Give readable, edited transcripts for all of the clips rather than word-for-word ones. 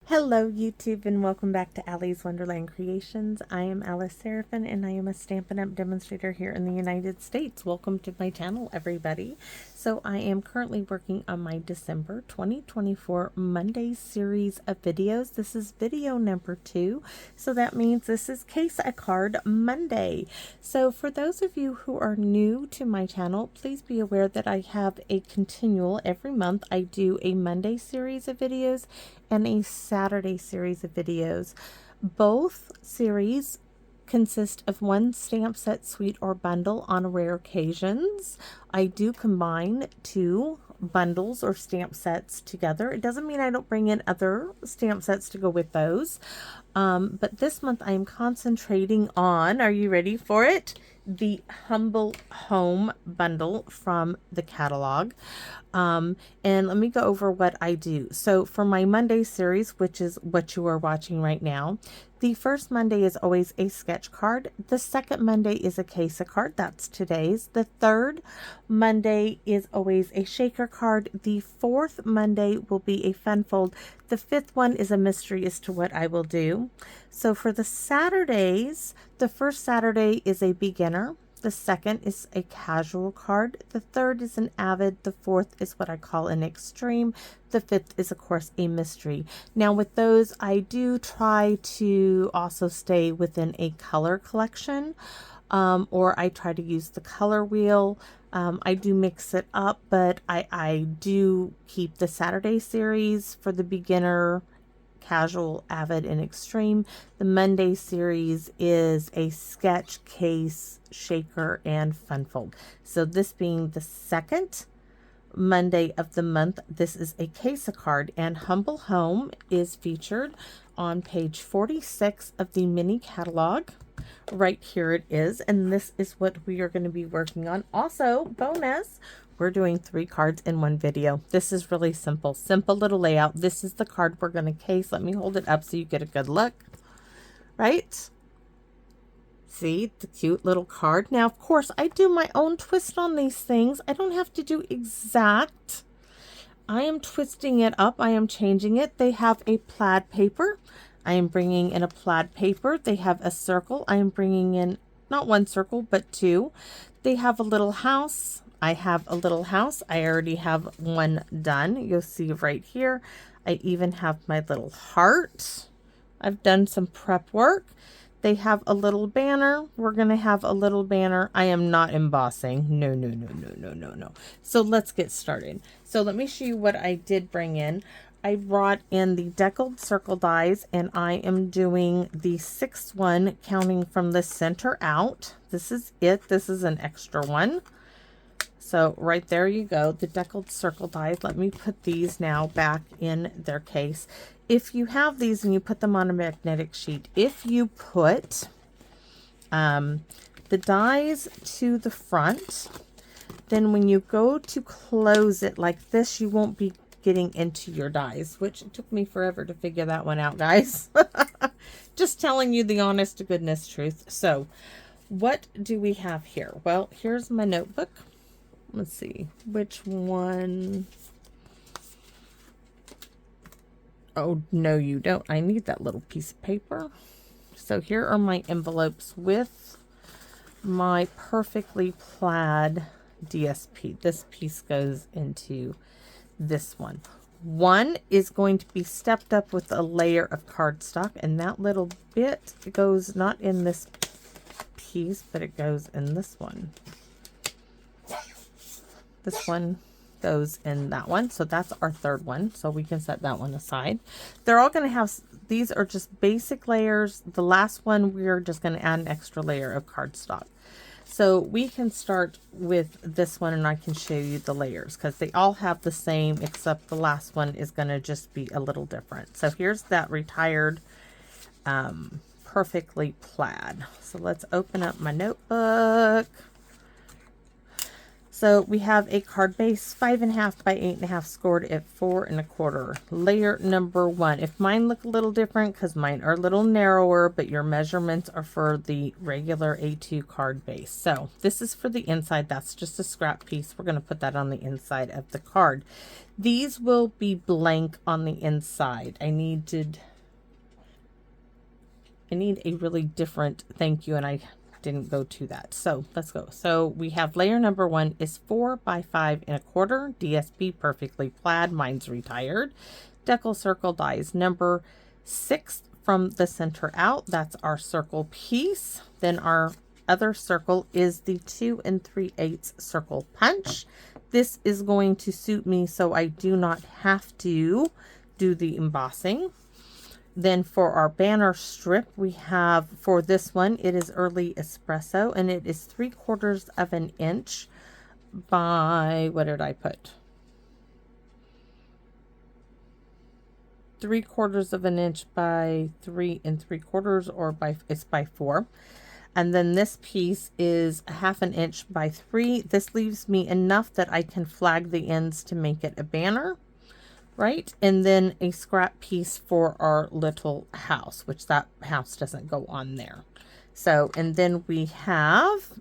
Hello YouTube and welcome back to Allie's Wonderland Creations. I am Alice Seraphin and I am a Stampin' Up! Demonstrator here in the United States. Welcome to my channel, everybody. So I am currently working on my December 2024 Monday series of videos. This is video number 2, so that means this is Case a Card Monday. So for those of you who are new to my channel, please be aware that I have a continual every month. I do a Monday series of videos and a Saturday series of videos. Both series consist of one stamp set, suite, or bundle on rare occasions. I do combine 2 bundles or stamp sets together. It doesn't mean I don't bring in other stamp sets to go with those. But this month I am concentrating on, are you ready for it? The Humble Home bundle from the catalog. And let me go over what I do. So for my Monday series, which is what you are watching right now, the first Monday is always a sketch card. The second Monday is a case of card. That's today's. The third Monday is always a shaker card. The fourth Monday will be a fun fold. The fifth one is a mystery as to what I will do. So for the Saturdays, the first Saturday is a beginner. The second is a casual card. The third is an avid. The fourth is what I call an extreme. The fifth is, of course, a mystery. Now, with those, I do try to also stay within a color collection, or I try to use the color wheel. I do mix it up, but I do keep the Saturday series for the beginner, casual, avid, and extreme. The Monday series is a sketch, case, shaker, and fun fold. So this being the second Monday of the month, this is a case of card, and Humble Home is featured on page 46 of the mini catalog. Right here it is, and this is what we are going to be working on. Also, bonus, we're doing 3 cards in one video. This is really simple little layout. This is the card we're going to case. Let me hold it up so you get a good look. Right? See the cute little card. Now, of course, I do my own twist on these things. I don't have to do exact. I am twisting it up. I am changing it. They have a plaid paper. I am bringing in a plaid paper. They have a circle. I am bringing in not 1 circle, but 2. They have a little house. I have a little house. I already have one done. You'll see right here. I even have my little heart. I've done some prep work. They have a little banner. We're going to have a little banner. I am not embossing. No, no, no, no, no, no, no. So let's get started. So let me show you what I did bring in. I brought in the Deckled circle dies, and I am doing the 6th one, counting from the center out. This is it. This is an extra one. So right there you go, the Deckled circle dies. Let me put these now back in their case. If you have these and you put them on a magnetic sheet, if you put the dies to the front, then when you go to close it like this, you won't be getting into your dies, which it took me forever to figure that one out, guys. Just telling you the honest to goodness truth. So what do we have here? Well, here's my notebook. Let's see which one. Oh, no, you don't. I need that little piece of paper. So here are my envelopes with my Perfectly Plaid DSP. This piece goes into this one. One is going to be stepped up with a layer of cardstock, and that little bit goes not in this piece, but it goes in this one. This one goes in that one. So that's our 3rd one. So we can set that one aside. They're all going to have, these are just basic layers. The last one, we're just going to add an extra layer of cardstock. So we can start with this one, and I can show you the layers because they all have the same, except the last one is going to just be a little different. So here's that retired Perfectly Plaid. So let's open up my notebook. So we have a card base 5.5 by 8.5 scored at 4 1/4. Layer number 1. If mine look a little different, because mine are a little narrower, but your measurements are for the regular A2 card base. So this is for the inside. That's just a scrap piece. We're going to put that on the inside of the card. These will be blank on the inside. I need a really different thank you, and I didn't go to that. So let's go. So we have layer number 1 is 4 by 5 1/4 DSP Perfectly Plaid. Mine's retired. Deckle circle dies. Number 6 from the center out. That's our circle piece. Then our other circle is the 2 3/8 circle punch. This is going to suit me so I do not have to do the embossing. Then for our banner strip, we have, for this one, it is Early Espresso, and it is 3/4 of an inch by, what did I put? 3/4 of an inch by 3 3/4, or it's by 4. And then this piece is 1/2 an inch by 3. This leaves me enough that I can flag the ends to make it a banner. Right, and then a scrap piece for our little house, which that house doesn't go on there. So, and then we have,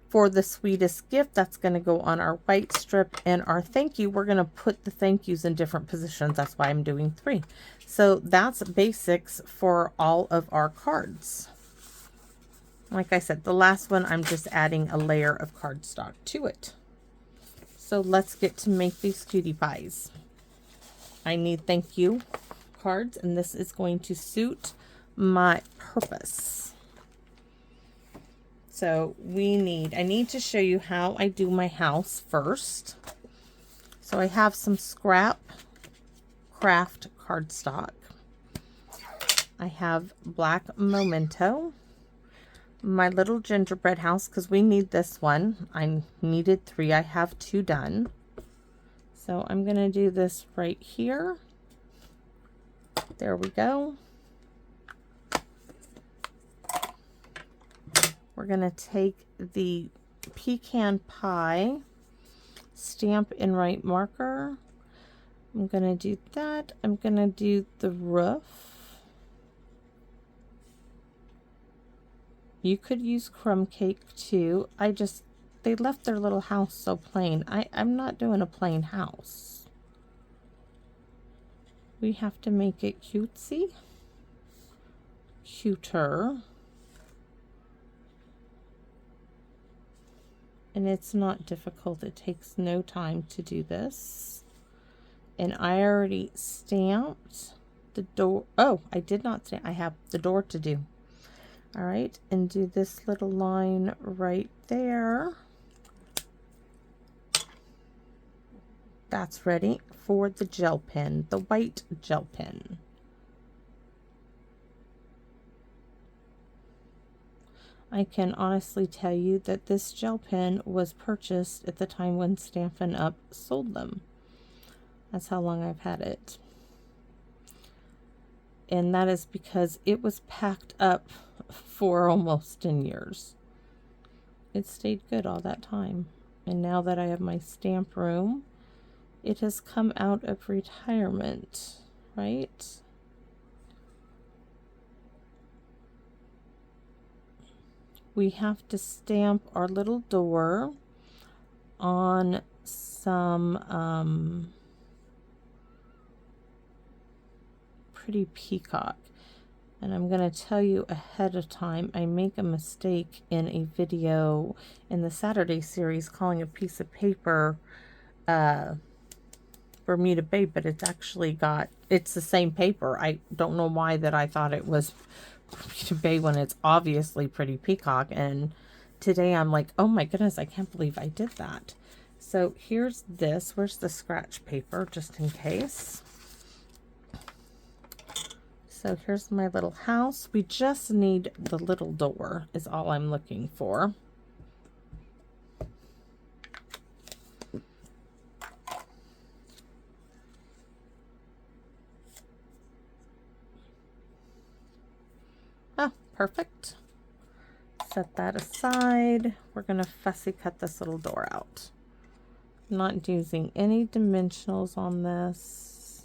for the sweetest gift, that's going to go on our white strip, and our thank you, we're going to put the thank yous in different positions. That's why I'm doing 3. So that's basics for all of our cards. Like I said, the last one, I'm just adding a layer of cardstock to it. So let's get to make these cutie pies. I need thank you cards, and this is going to suit my purpose. So I need to show you how I do my house first. So I have some scrap Kraft cardstock. I have black Memento. My little gingerbread house, because we need this one. I needed 3. I have 2 done. So I'm going to do this right here. There we go. We're going to take the pecan pie Stampin'Up marker. I'm going to do that. I'm going to do the roof. You could use crumb cake too. They left their little house so plain. I'm not doing a plain house. We have to make it cutesy, cuter. And it's not difficult. It takes no time to do this. And I already stamped the door. Oh, I did not stamp. I have the door to do. All right, and do this little line right there. That's ready for the gel pen, the white gel pen. I can honestly tell you that this gel pen was purchased at the time when Stampin' Up sold them. That's how long I've had it. And that is because it was packed up for almost 10 years. It stayed good all that time. And now that I have my stamp room, it has come out of retirement, right? We have to stamp our little door on some pretty peacock. And I'm going to tell you ahead of time, I make a mistake in a video in the Saturday series calling a piece of paper Bermuda Bay, but it's actually it's the same paper. I don't know why that I thought it was Bermuda Bay when it's obviously pretty peacock. And today I'm like, oh my goodness, I can't believe I did that. So here's this. Where's the scratch paper, just in case? So here's my little house. We just need the little door is all I'm looking for. Oh, perfect. Set that aside. We're going to fussy cut this little door out. I'm not using any dimensionals on this.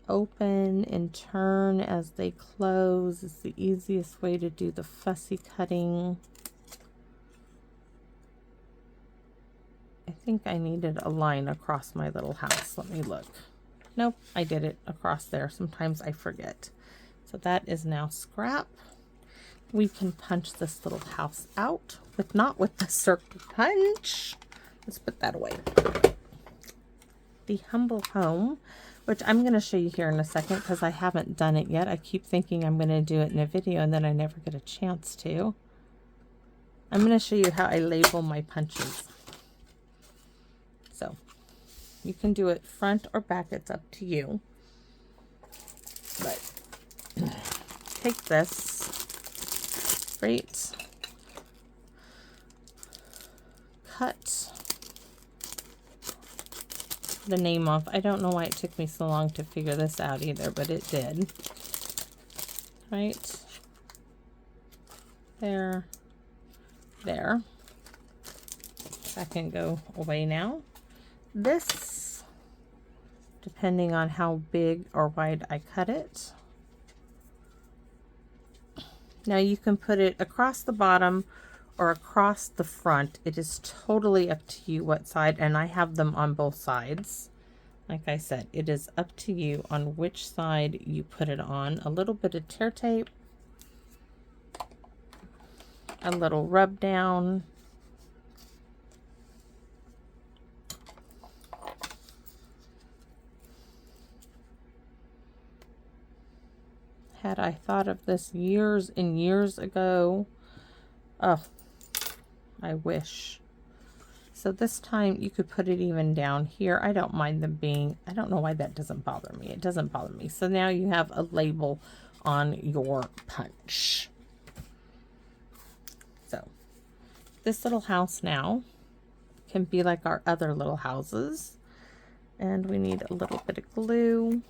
Open and turn as they close is the easiest way to do the fussy cutting. I think I needed a line across my little house. Let me look. Nope, I did it across there. Sometimes I forget. So that is now scrap. We can punch this little house out with not with the circle punch. Let's put that away. The humble home, which I'm going to show you here in a second because I haven't done it yet. I keep thinking I'm going to do it in a video and then I never get a chance to. I'm going to show you how I label my punches. So you can do it front or back. It's up to you. But take this, right, cut the name off. I don't know why it took me so long to figure this out either, but it did. Right there, there. That can go away now. This, depending on how big or wide I cut it. Now you can put it across the bottom or across the front. It is totally up to you what side, and I have them on both sides. Like I said, it is up to you on which side you put it on. A little bit of tear tape, a little rub down, had I thought of this years and years ago. Oh, I wish. So this time you could put it even down here. I don't mind them being, I don't know why that doesn't bother me. It doesn't bother me. So now you have a label on your punch. So this little house now can be like our other little houses. And we need a little bit of glue.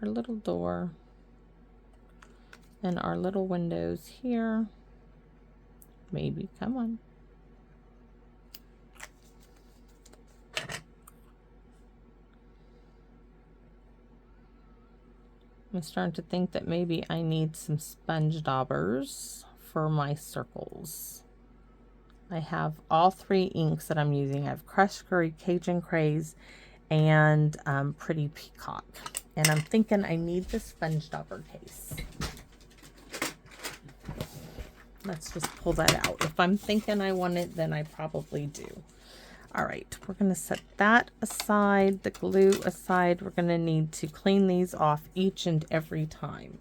Our little door and our little windows here. Maybe, come on. I'm starting to think that maybe I need some sponge daubers for my circles. I have all three inks that I'm using. I have Crushed Curry, Cajun Craze, and Pretty Peacock. And I'm thinking I need the sponge dauber case. Let's just pull that out. If I'm thinking I want it, then I probably do. All right, we're going to set that aside, the glue aside. We're going to need to clean these off each and every time.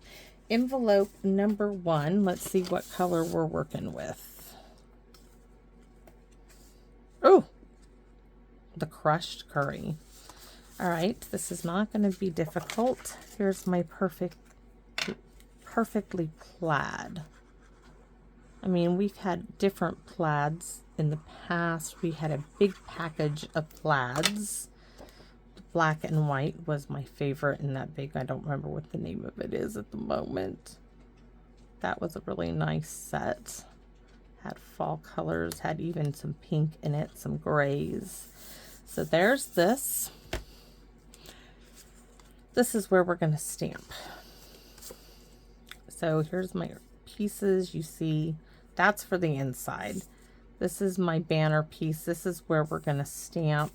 Envelope number 1. Let's see what color we're working with. Oh, the Crushed Curry. All right, this is not going to be difficult. Here's my Perfectly Plaid. I mean, we've had different plaids in the past. We had a big package of plaids. The black and white was my favorite in that big. I don't remember what the name of it is at the moment. That was a really nice set. Had fall colors, had even some pink in it, some grays. So there's this. This is where we're going to stamp. So here's my pieces. You see, that's for the inside. This is my banner piece. This is where we're going to stamp.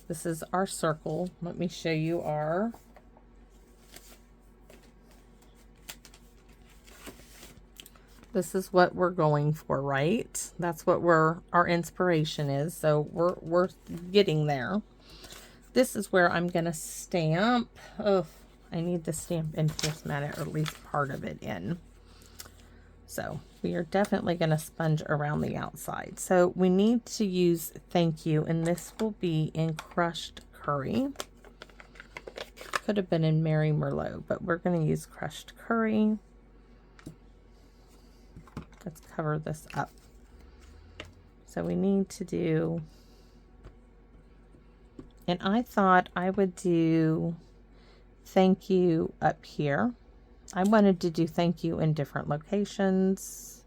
This is our circle. Let me show you our this is what we're going for, right? That's what our inspiration is. So we're getting there. This is where I'm going to stamp. Oh, I need the stamp in Pierce Mat, or at least part of it in. So we are definitely going to sponge around the outside. So we need to use Thank You, and this will be in Crushed Curry. Could have been in Mary Merlot, but we're going to use Crushed Curry. Let's cover this up. So we need to do And I thought I would do thank you up here. I wanted to do thank you in different locations.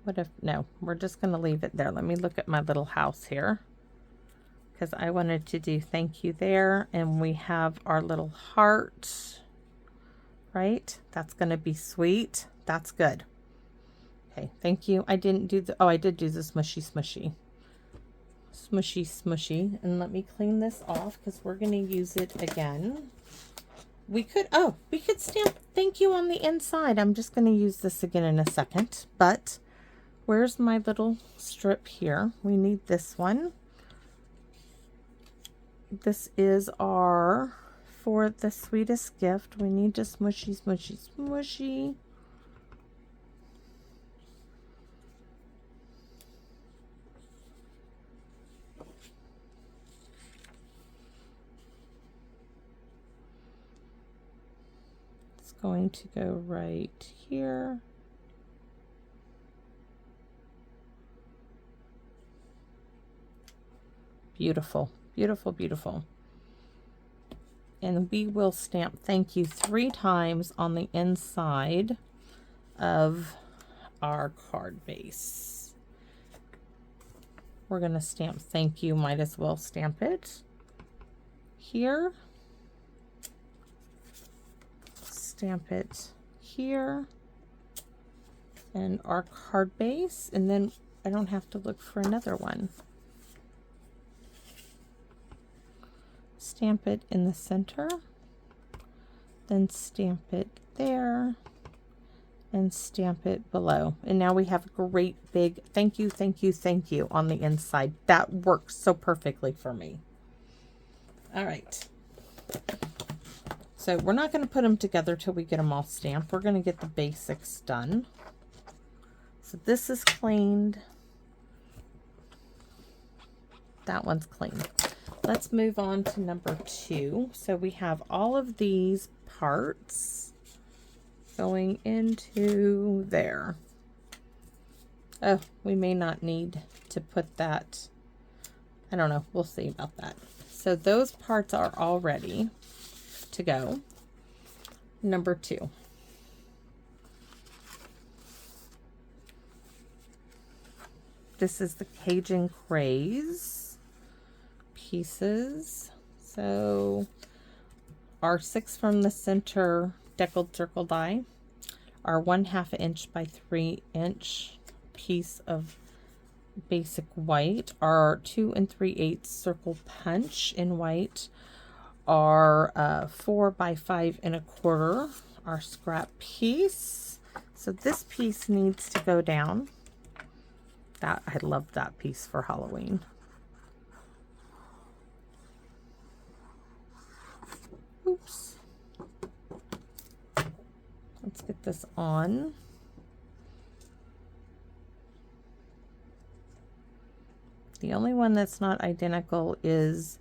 What if, no, we're just going to leave it there. Let me look at my little house here, because I wanted to do thank you there, and we have our little heart, right? That's going to be sweet. That's good. Okay, thank you. I didn't do the, oh, I did do the smushy smushy. Smushy smushy. And let me clean this off because we're going to use it again. We could, oh, we could stamp thank you on the inside. I'm just going to use this again in a second, but where's my little strip here? We need this one. This is our, for the sweetest gift, we need to smushy, smushy, smushy. It's going to go right here. Beautiful, beautiful, beautiful. And we will stamp thank you 3 times on the inside of our card base. We're going to stamp thank you, might as well stamp it here. Stamp it here. And our card base, and then I don't have to look for another one. Stamp it in the center, then stamp it there, and stamp it below. And now we have a great big thank you, thank you, thank you on the inside. That works so perfectly for me. All right. So we're not going to put them together till we get them all stamped. We're going to get the basics done. So this is cleaned. That one's clean. Let's move on to number 2. So we have all of these parts going into there. Oh, we may not need to put that. I don't know. We'll see about that. So those parts are all ready to go. Number 2. This is the Cajun Craze pieces. So our 6 from the center deckled circle die, our 1/2 inch by 3 inch piece of basic white, our 2 3/8 circle punch in white, our 4 by 5 1/4, our scrap piece. So this piece needs to go down. That, I love that piece for Halloween. Oops. Let's get this on. The only one that's not identical is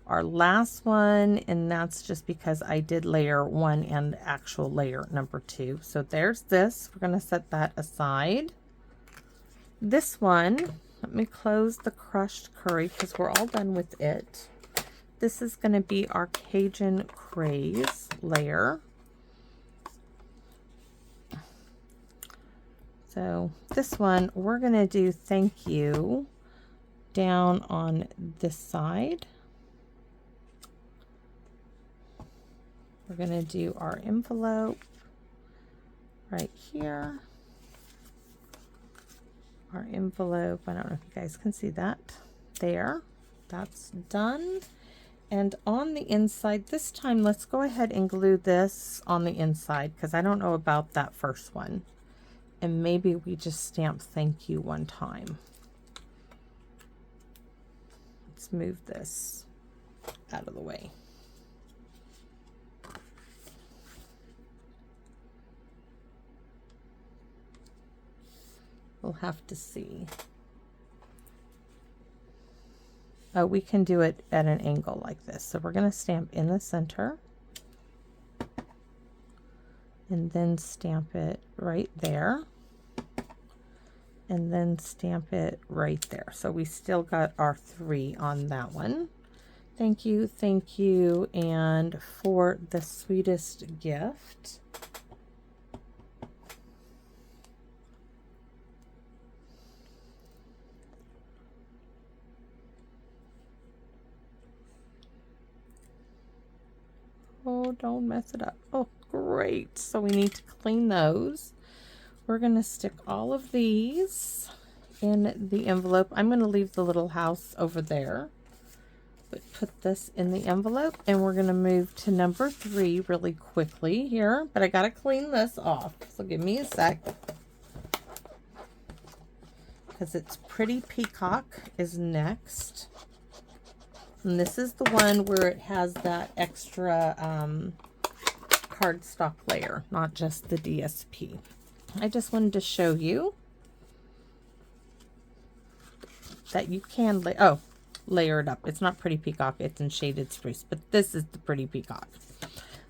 our last one, and that's just because I did layer 1 and actual layer number 2. So there's this. We're going to set that aside. This one, let me close the crushed curry because we're all done with it. This is going to be our Cajun Craze layer. So this one, we're going to do thank you down on this side. We're going to do our envelope right here. Our envelope, I don't know if you guys can see that. There, that's done. And on the inside, this time, let's go ahead and glue this on the inside because I don't know about that first one. And maybe we just stamp thank you one time. Let's move this out of the way. We'll have to see. Oh, we can do it at an angle like this. So we're going to stamp in the center and then stamp it right there and then stamp it right there. So we still got our 3 on that one. Thank you, and for the sweetest gift. Oh, don't mess it up. Oh, great. So we need to clean those. We're going to stick all of these in the envelope. I'm going to leave the little house over there, but put this in the envelope, and we're going to move to number 3 really quickly here, but I got to clean this off. So give me a sec, because it's Pretty Peacock is next. And this is the one where it has that extra cardstock layer, not just the DSP. I just wanted to show you that you can layer it up. It's not Pretty Peacock, it's in Shaded Spruce, but this is the Pretty Peacock.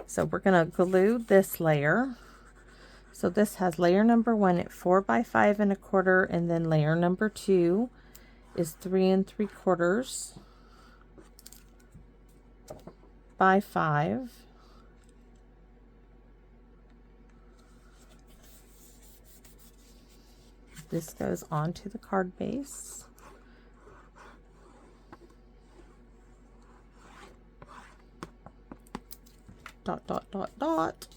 So we're gonna glue this layer. So this has layer number 1 at 4 by 5 1/4, and then layer number 2 is 3 3/4 by 5. This goes onto the card base. Dot, dot, dot, dot.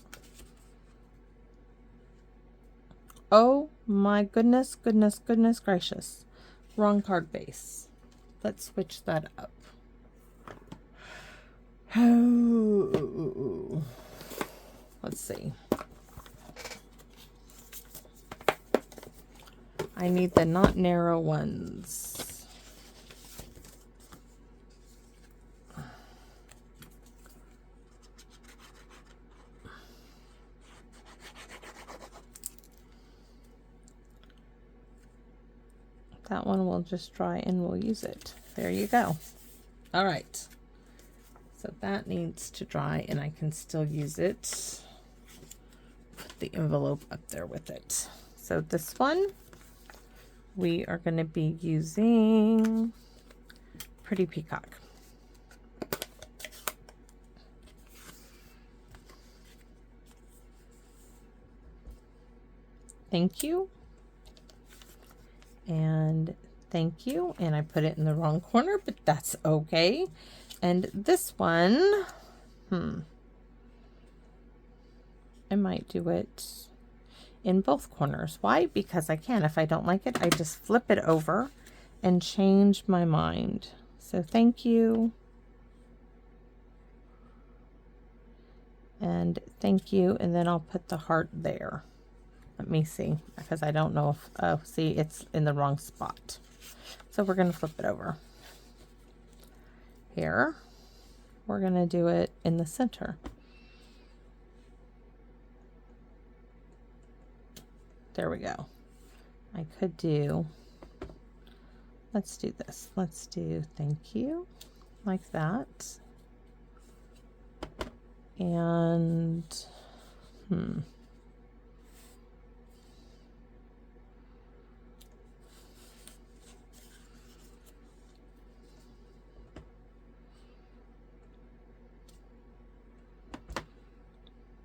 Oh my goodness, goodness, goodness gracious. Wrong card base. Let's switch that up. Oh, let's see. I need the not narrow ones. That one will just dry and we'll use it. There you go. All right. So that needs to dry and I can still use it. Put the envelope up there with it. So this one, we are going to be using Pretty Peacock. Thank you. And thank you. And I put it in the wrong corner, but that's okay. And this one, I might do it in both corners. Why? Because I can. If I don't like it, I just flip it over and change my mind. So thank you. And thank you. And then I'll put the heart there. Let me see, because I don't know if, oh, see, it's in the wrong spot. So we're going to flip it over. Here, we're going to do it in the center. There we go. I could do, let's do this. Let's do thank you, like that. And,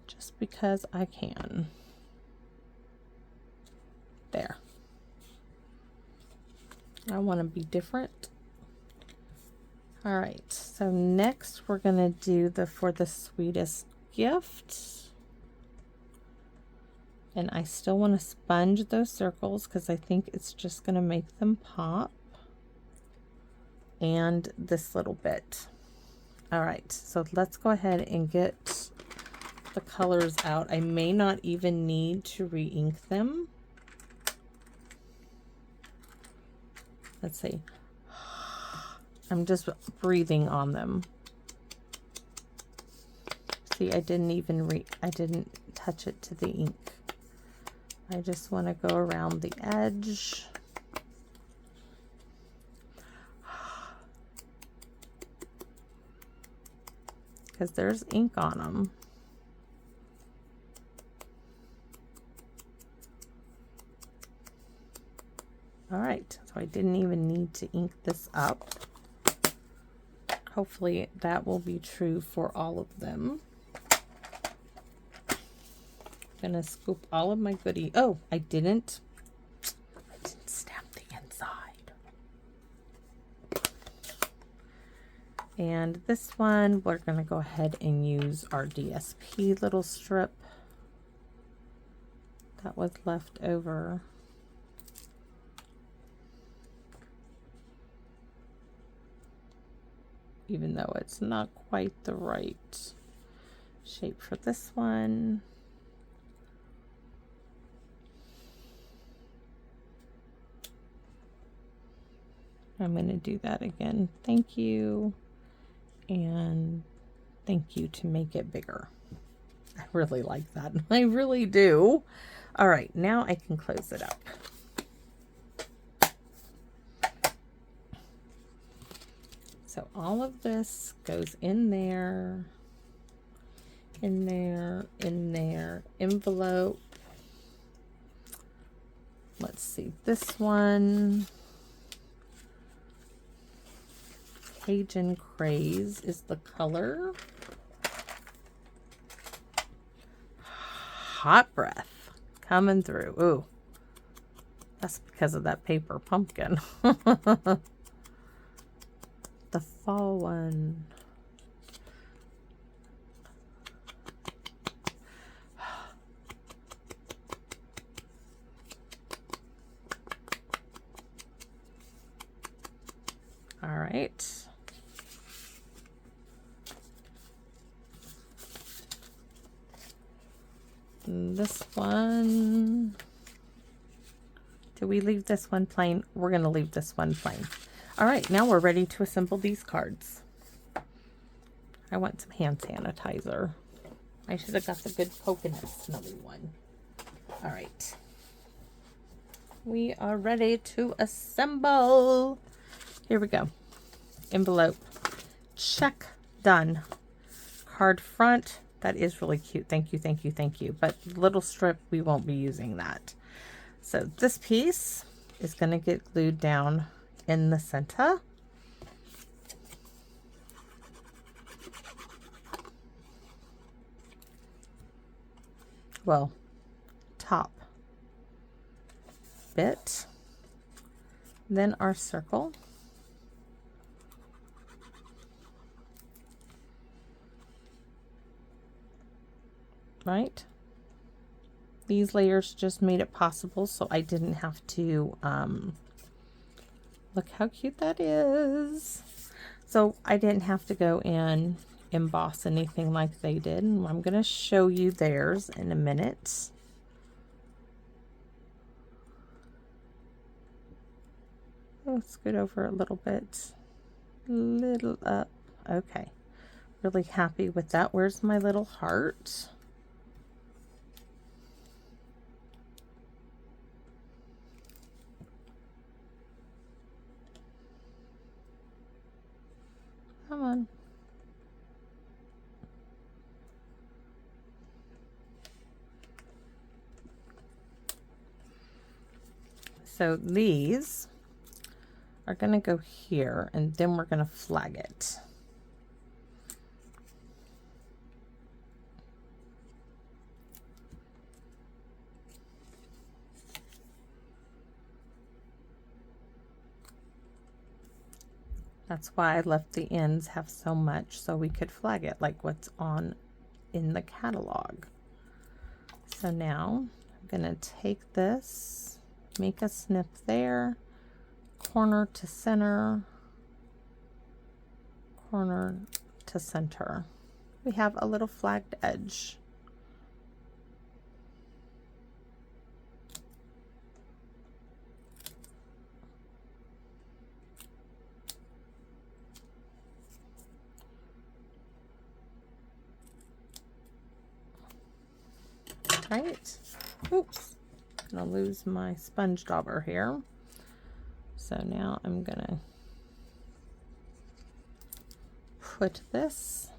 just because I can. There. I want to be different. All right, so next we're going to do the For the Sweetest Gift. And I still want to sponge those circles because I think it's just going to make them pop. And this little bit. All right, so let's go ahead and get the colors out. I may not even need to re-ink them. Let's see. I'm just breathing on them. See, I didn't touch it to the ink. I just want to go around the edge. Because there's ink on them. All right, so I didn't even need to ink this up. Hopefully that will be true for all of them. I'm gonna scoop all of my goodie. Oh, I didn't stamp the inside. And this one, we're gonna go ahead and use our DSP little strip that was left over. Even though it's not quite the right shape for this one. I'm going to do that again. Thank you. And thank you to make it bigger. I really like that. I really do. All right, now I can close it up. So all of this goes in there, in there, in there, envelope. Let's see, this one, Cajun Craze is the color. Hot breath coming through. Ooh, that's because of that paper pumpkin. The fall one. All right. And this one. Do we leave this one plain? We're going to leave this one plain. All right, now we're ready to assemble these cards. I want some hand sanitizer. I should have got the good coconut smelly one. All right. We are ready to assemble. Here we go. Envelope. Check. Done. Card front. That is really cute. Thank you, thank you, thank you. But little strip, we won't be using that. So this piece is going to get glued down in the center. Well, top bit. Then our circle. Right? These layers just made it possible so I didn't have to look how cute that is. So I didn't have to go and emboss anything like they did. And I'm going to show you theirs in a minute. Oh, scoot over a little bit. Little up. Okay. Really happy with that. Where's my little heart? Come on. So these are going to go here, and then we're going to flag it. That's why I left the ends have so much, so we could flag it like what's on in the catalog. So now I'm going to take this, make a snip there, corner to center, corner to center. We have a little flagged edge. Right. Oops. I'm gonna lose my sponge dauber here. So now I'm gonna put this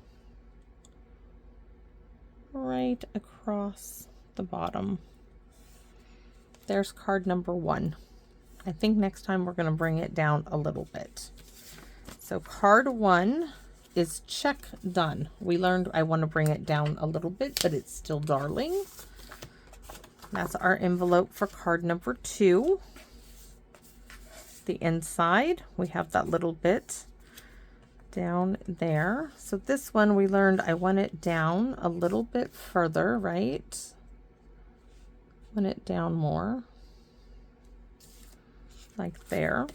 right across the bottom. There's card number 1. I think next time we're gonna bring it down a little bit. So card 1 is check done. We learned I want to bring it down a little bit, but it's still darling. That's our envelope for card number 2. The inside, we have that little bit down there. So this one we learned I want it down a little bit further, right? Want it down more, like there.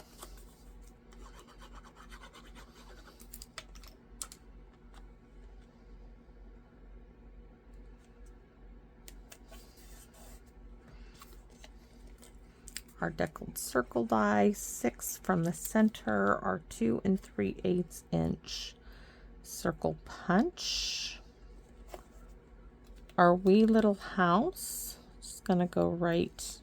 Our deckled circle die, 6 from the center, our 2 3/8 inch circle punch. Our wee little house, just gonna go right.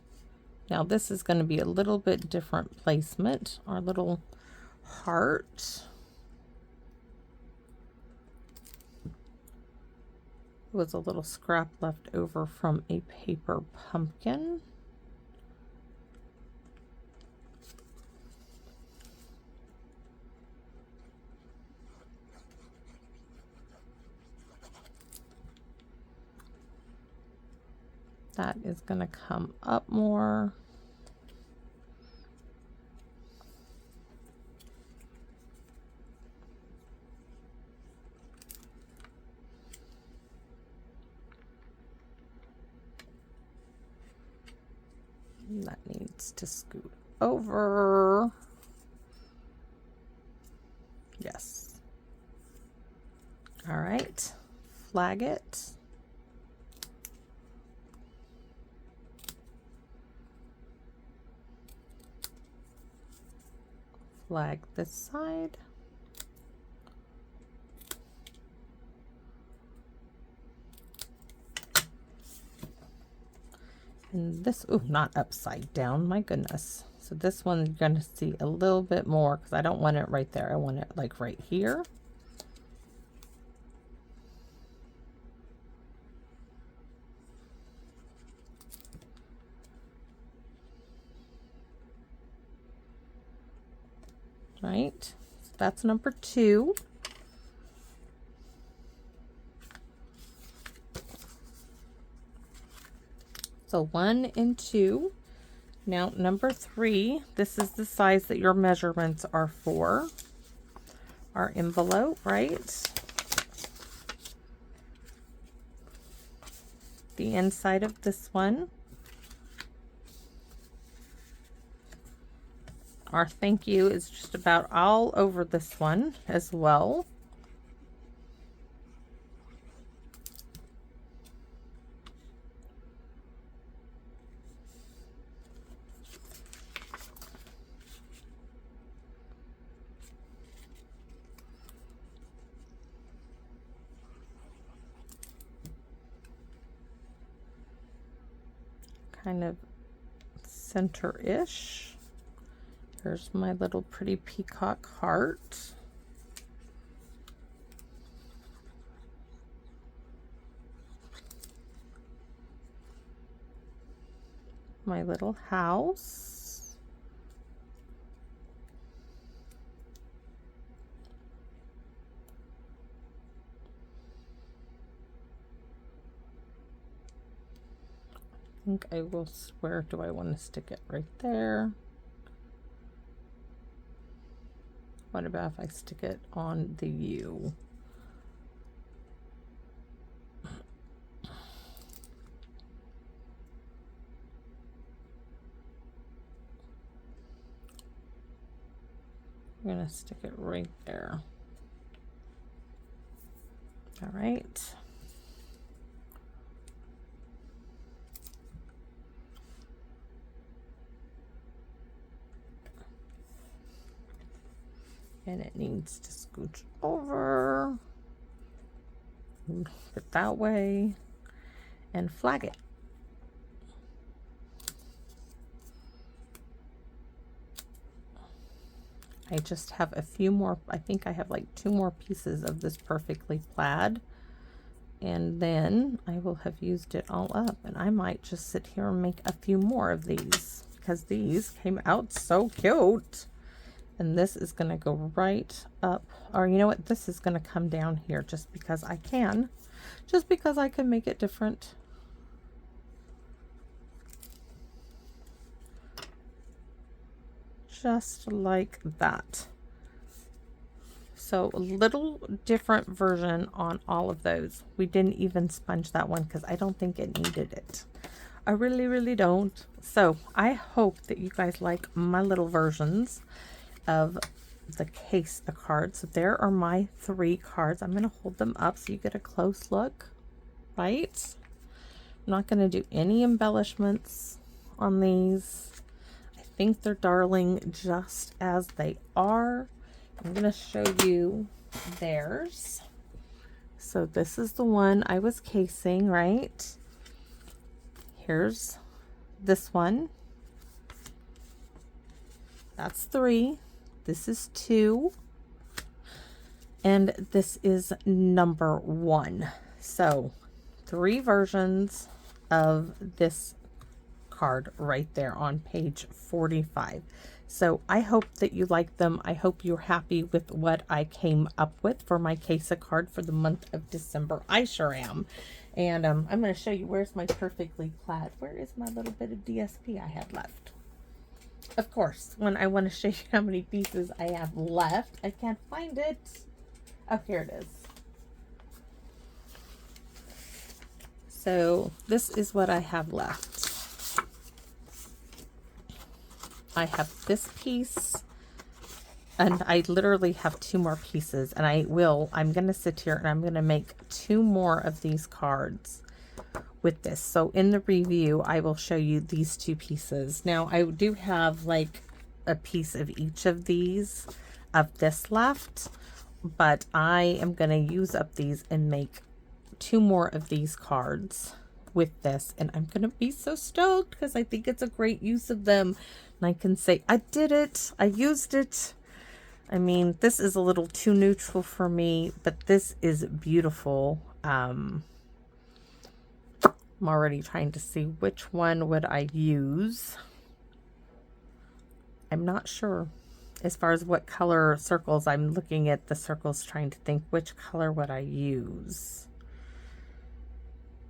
Now this is gonna be a little bit different placement. Our little heart. Was a little scrap left over from a paper pumpkin. That is going to come up more. That needs to scoot over. Yes. All right. Flag it. Flag this side. And this, oh, not upside down, my goodness. So this one you're going to see a little bit more because I don't want it right there. I want it like right here. Right, so that's number 2. So 1 and 2. Now number 3, this is the size that your measurements are for. Our envelope, right? The inside of this one. Our thank you is just about all over this one as well. Kind of center-ish. Here's my little pretty peacock heart. My little house. I think I will, where do I want to stick it? Right there. What about if I stick it on the U? I'm gonna stick it right there. All right. And it needs to scooch over, move it that way, and flag it. I just have a few more, I think I have like 2 more pieces of this Perfectly Plaid, and then I will have used it all up, and I might just sit here and make a few more of these because these came out so cute. And this is going to go right up, or you know what, this is going to come down here just because I can. Just because I can make it different. Just like that. So a little different version on all of those. We didn't even sponge that one because I don't think it needed it. I really, really don't. So I hope that you guys like my little versions of the case of cards. So there are my 3 cards. I'm going to hold them up so you get a close look, right? I'm not going to do any embellishments on these. I think they're darling just as they are. I'm going to show you theirs. So this is the one I was casing, right? Here's this one. That's 3. This is 2. And this is number 1. So 3 versions of this card right there on page 45. So I hope that you like them. I hope you're happy with what I came up with for my case of card for the month of December. I sure am. And I'm going to show you, where's my Perfectly Plaid? Where is my little bit of DSP I had left? Of course, when I want to show you how many pieces I have left, I can't find it. Oh, here it is. So this is what I have left. I have this piece, and I literally have 2 more pieces, and I'm going to sit here and I'm going to make 2 more of these cards with this. So in the review, I will show you these 2 pieces. Now I do have like a piece of each of these of this left, but I am going to use up these and make 2 more of these cards with this, and I'm going to be so stoked because I think it's a great use of them. And I can say, I did it. I used it. I mean, this is a little too neutral for me, but this is beautiful. I'm already trying to see which one would I use. I'm not sure. As far as what color circles, I'm looking at the circles trying to think which color would I use.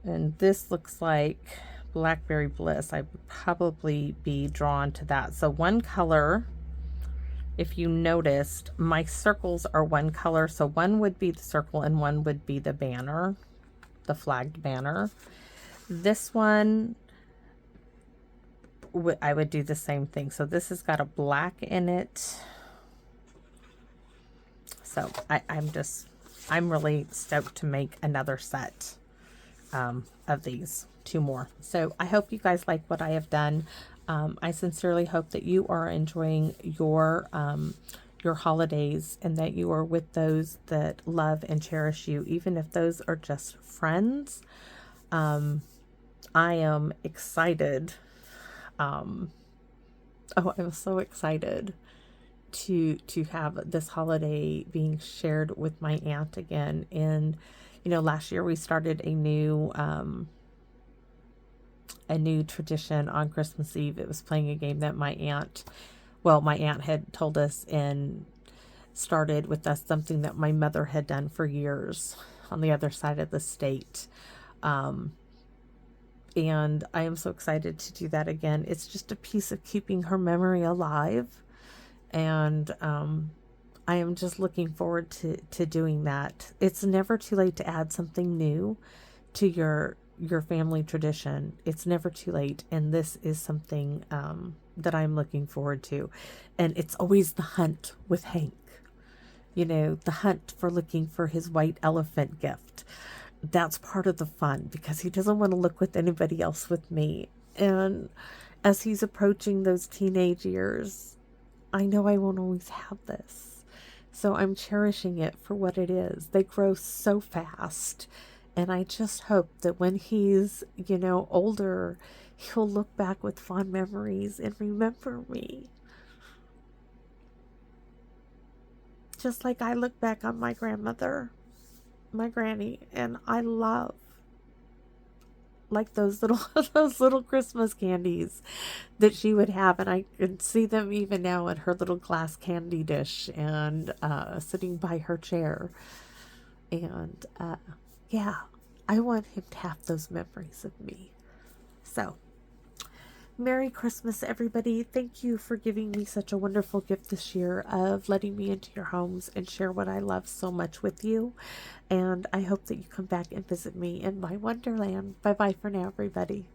And this looks like Blackberry Bliss. I would probably be drawn to that. So one color, if you noticed, my circles are one color. So one would be the circle and one would be the banner, the flagged banner. This one, I would do the same thing. So this has got a black in it. So I'm really stoked to make another set of these, 2 more. So I hope you guys like what I have done. I sincerely hope that you are enjoying your holidays and that you are with those that love and cherish you, even if those are just friends. I am excited. I'm so excited to have this holiday being shared with my aunt again. And you know, last year we started a new tradition on Christmas Eve. It was playing a game that my aunt had told us and started with us, something that my mother had done for years on the other side of the state. And I am so excited to do that again. It's just a piece of keeping her memory alive. And I am just looking forward to doing that. It's never too late to add something new to your family tradition. It's never too late. And this is something that I'm looking forward to. And it's always the hunt with Hank. You know, the hunt for looking for his white elephant gift. That's part of the fun because he doesn't want to look with anybody else with me. And as he's approaching those teenage years, I know I won't always have this. So I'm cherishing it for what it is. They grow so fast. And I just hope that when he's, you know, older, he'll look back with fond memories and remember me. Just like I look back on my grandmother, my granny, and I love like those little those little Christmas candies that she would have, and I can see them even now in her little glass candy dish and sitting by her chair. And yeah, I want him to have those memories of me. So, Merry Christmas, everybody. Thank you for giving me such a wonderful gift this year of letting me into your homes and share what I love so much with you. And I hope that you come back and visit me in my wonderland. Bye bye for now, everybody.